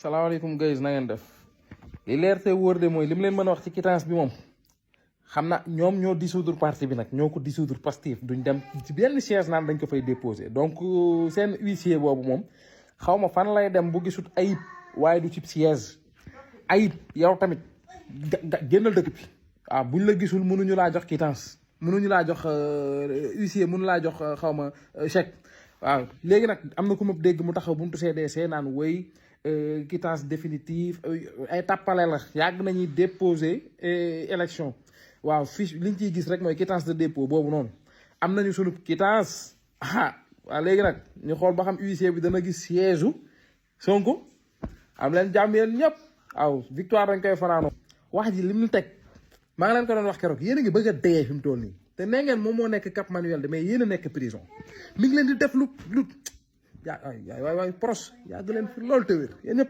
salaamaaleykum guys na ngeen def li leer te wóor de mooy li mu leen mën a wax ci quittance bi moom xam na ñoom ñoo dissoudre parti bi nag ñoo ko dissoudre Pastef duñ dem ci benn siège naan dañ ko fay déposer donc seen huissier boobu moom xaw ma fan lay dem bu gisut ayib waaye du ci siège ayib yow tamit génnal dëkk bi waaw buñ la gisul mënuñu laa jox quittance mënuñu laa jox huissier mënu laa jox xaw ma chèque waaw léegi nag am na ku ma dégg mu taxaw buntu CDC naan wéy quittance définitive ay tàppale la yàgg nañuy déposer élection waaw fiche liñ ciy gis rek mooy quittance de dépôt boobu noonu am nañu sunu quittance waaw léegi nag ñu xool ba xam huissier bi dana gis siège u Sonko am leen jàmm yéen ñëpp waaw victoire dañ koy fanaanoo wax ji lim ñu teg maa ngi leen ko doon wax keroog yéen a ngi bëgg a dee fi mu toll nii te nee ngeen moom moo nekk Cap Manuel de mais yéen a nekk prison mi ngi leen di def lu waay proche yàgg leen fi loolu te wér yéen ñëpp